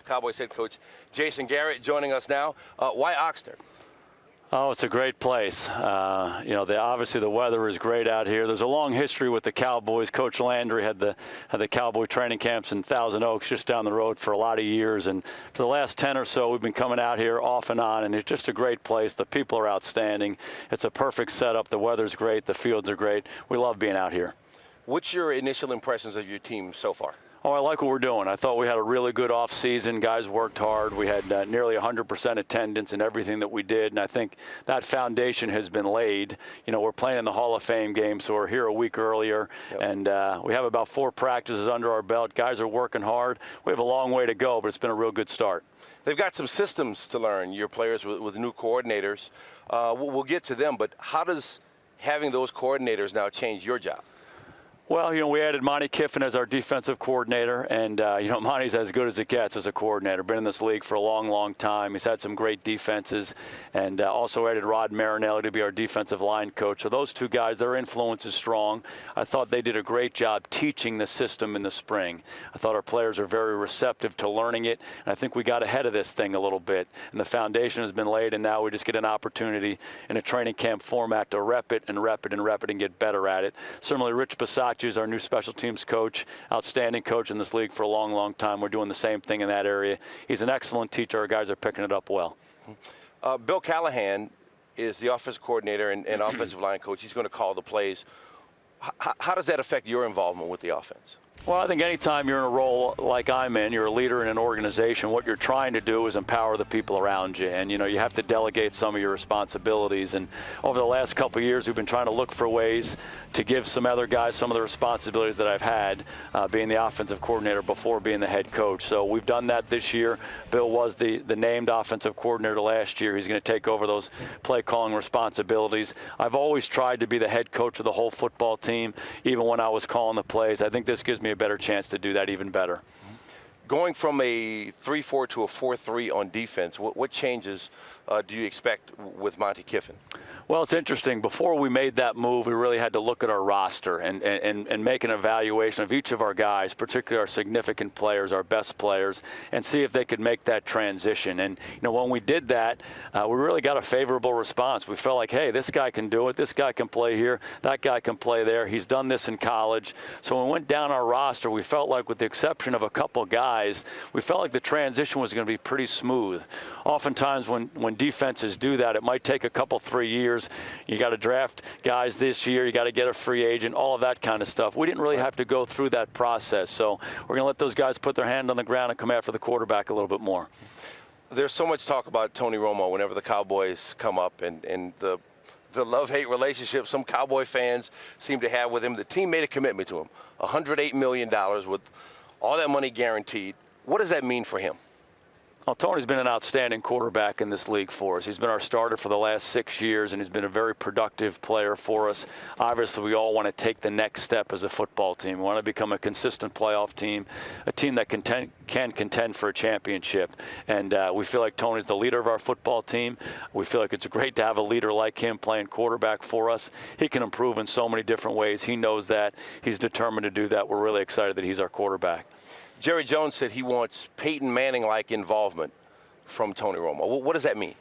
Cowboys head coach Jason Garrett joining us now. Why Oxnard? Oh, it's a great place. Obviously the weather is great out here. There's a long history with the Cowboys. Coach Landry had the Cowboy training camps in Thousand Oaks just down the road for a lot of years. And for the last 10 or so, we've been coming out here off and on, and it's just a great place. The people are outstanding. It's a perfect setup. The weather's great. The fields are great. We love being out here. What's your initial impressions of your team so far? Oh, I like what we're doing. I thought we had a really good off-season. Guys worked hard. We had nearly 100% attendance in everything that we did, and I think that foundation has been laid. You know, we're playing in the Hall of Fame game, so we're here a week earlier, and we have about 4 practices under our belt. Guys are working hard. We have a long way to go, but it's been a real good start. They've got some systems to learn, your players with new coordinators. We'll get to them, but how does having those coordinators now change your job? Well, we added Monty Kiffin as our defensive coordinator, and, Monty's as good as it gets as a coordinator. Been in this league for a long, long time. He's had some great defenses, and also added Rod Marinelli to be our defensive line coach. So those 2 guys, their influence is strong. I thought they did a great job teaching the system in the spring. I thought our players are very receptive to learning it, and I think we got ahead of this thing a little bit. And the foundation has been laid, and now we just get an opportunity in a training camp format to rep it and rep it and rep it and get better at it. Similarly, Rich Bisaccia is our new special teams coach, outstanding coach in this league for a long, long time. We're doing the same thing in that area. He's an excellent teacher. Our guys are picking it up well. Bill Callahan is the offensive coordinator and offensive line coach. He's going to call the plays. How does that affect your involvement with the offense? Well, I think anytime you're in a role like I'm in, you're a leader in an organization, what you're trying to do is empower the people around you. And, you have to delegate some of your responsibilities. And over the last couple of years, we've been trying to look for ways to give some other guys some of the responsibilities that I've had, being the offensive coordinator before being the head coach. So we've done that this year. Bill was the named offensive coordinator last year. He's going to take over those play calling responsibilities. I've always tried to be the head coach of the whole football team, even when I was calling the plays. I think this gives me a better chance to do that even better. Going from a 3-4 to a 4-3 on defense, what changes do you expect with Monty Kiffin? Well, it's interesting. Before we made that move, we really had to look at our roster and make an evaluation of each of our guys, particularly our significant players, our best players, and see if they could make that transition. And, when we did that, we really got a favorable response. We felt like, hey, this guy can do it. This guy can play here. That guy can play there. He's done this in college. So when we went down our roster, we felt like, with the exception of a couple guys, we felt like the transition was going to be pretty smooth. Oftentimes when defenses do that, it might take a couple, 3 years. You got to draft guys this year. You got to get a free agent, all of that kind of stuff. We didn't really have to go through that process. So we're going to let those guys put their hand on the ground and come after the quarterback a little bit more. There's so much talk about Tony Romo whenever the Cowboys come up, and the love-hate relationship some Cowboy fans seem to have with him. The team made a commitment to him, $108 million with all that money guaranteed. What does that mean for him? Well, Tony's been an outstanding quarterback in this league for us. He's been our starter for the last 6 years, and he's been a very productive player for us. Obviously, we all want to take the next step as a football team. We want to become a consistent playoff team, a team that can contend for a championship. And we feel like Tony's the leader of our football team. We feel like it's great to have a leader like him playing quarterback for us. He can improve in so many different ways. He knows that. He's determined to do that. We're really excited that he's our quarterback. Jerry Jones said he wants Peyton Manning-like involvement from Tony Romo. What does that mean?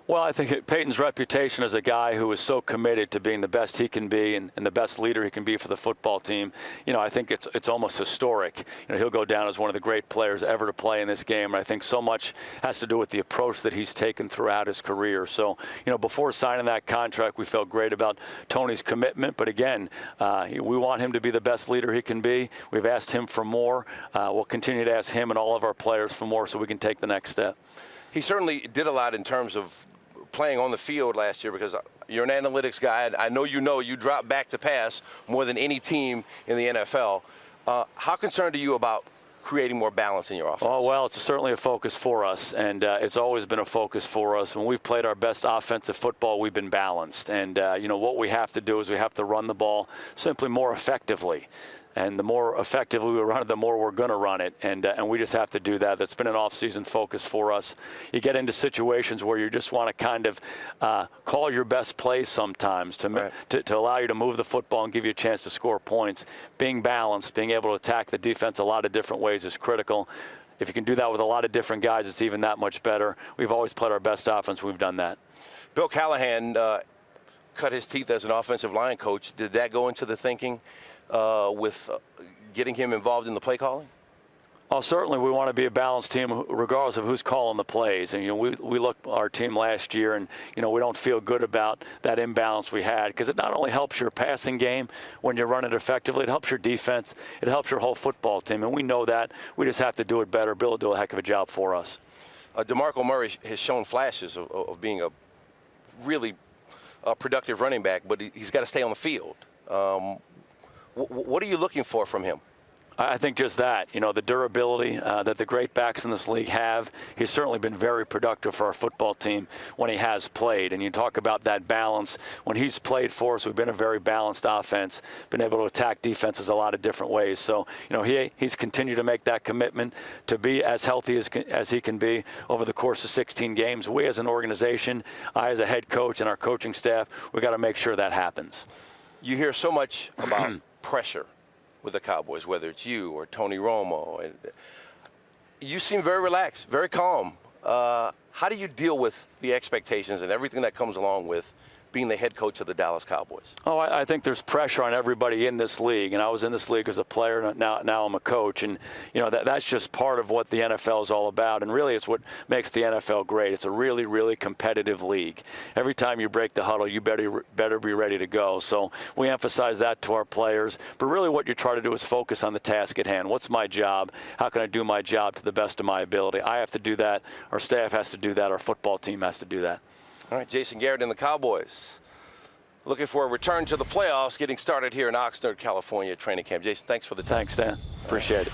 Well, I think Peyton's reputation as a guy who is so committed to being the best he can be and the best leader he can be for the football team, I think it's almost historic. He'll go down as one of the great players ever to play in this game, and I think so much has to do with the approach that he's taken throughout his career. So, before signing that contract, we felt great about Tony's commitment, but again, we want him to be the best leader he can be. We've asked him for more. We'll continue to ask him and all of our players for more so we can take the next step. He certainly did a lot in terms of playing on the field last year, because you're an analytics guy. I know you dropped back to pass more than any team in the NFL. How concerned are you about creating more balance in your offense? Oh, well, it's certainly a focus for us, and it's always been a focus for us. When we've played our best offensive football, we've been balanced. And, what we have to do is we have to run the ball simply more effectively. And the more effectively we run it, the more we're going to run it. And we just have to do that. That's been an off-season focus for us. You get into situations where you just want to kind of call your best plays sometimes to allow you to move the football and give you a chance to score points. Being balanced, being able to attack the defense a lot of different ways is critical. If you can do that with a lot of different guys, it's even that much better. We've always played our best offense. We've done that. Bill Callahan cut his teeth as an offensive line coach. Did that go into the thinking with getting him involved in the play calling? Well, certainly we want to be a balanced team regardless of who's calling the plays. And, we looked at our team last year and, we don't feel good about that imbalance we had because it not only helps your passing game when you run it effectively, it helps your defense, it helps your whole football team. And we know that. We just have to do it better. Bill will do a heck of a job for us. DeMarco Murray has shown flashes of being a really productive running back, but he's got to stay on the field. What are you looking for from him? I think just that, the durability that the great backs in this league have. He's certainly been very productive for our football team when he has played. And you talk about that balance. When he's played for us, we've been a very balanced offense, been able to attack defenses a lot of different ways. So, he's continued to make that commitment to be as healthy as he can be over the course of 16 games. We as an organization, I as a head coach and our coaching staff, we got to make sure that happens. You hear so much about pressure with the Cowboys, whether it's you or Tony Romo. And you seem very relaxed, very calm. How do you deal with the expectations and everything that comes along with being the head coach of the Dallas Cowboys? Oh, I think there's pressure on everybody in this league, and I was in this league as a player, and now I'm a coach, and that's just part of what the NFL is all about, and really it's what makes the NFL great. It's a really, really competitive league. Every time you break the huddle, you better be ready to go. So we emphasize that to our players, but really what you try to do is focus on the task at hand. What's my job? How can I do my job to the best of my ability? I have to do that. Our staff has to do that. Our football team has to do that. All right, Jason Garrett and the Cowboys looking for a return to the playoffs, getting started here in Oxnard, California training camp. Jason, thanks for the time. Thanks, Dan. Appreciate it.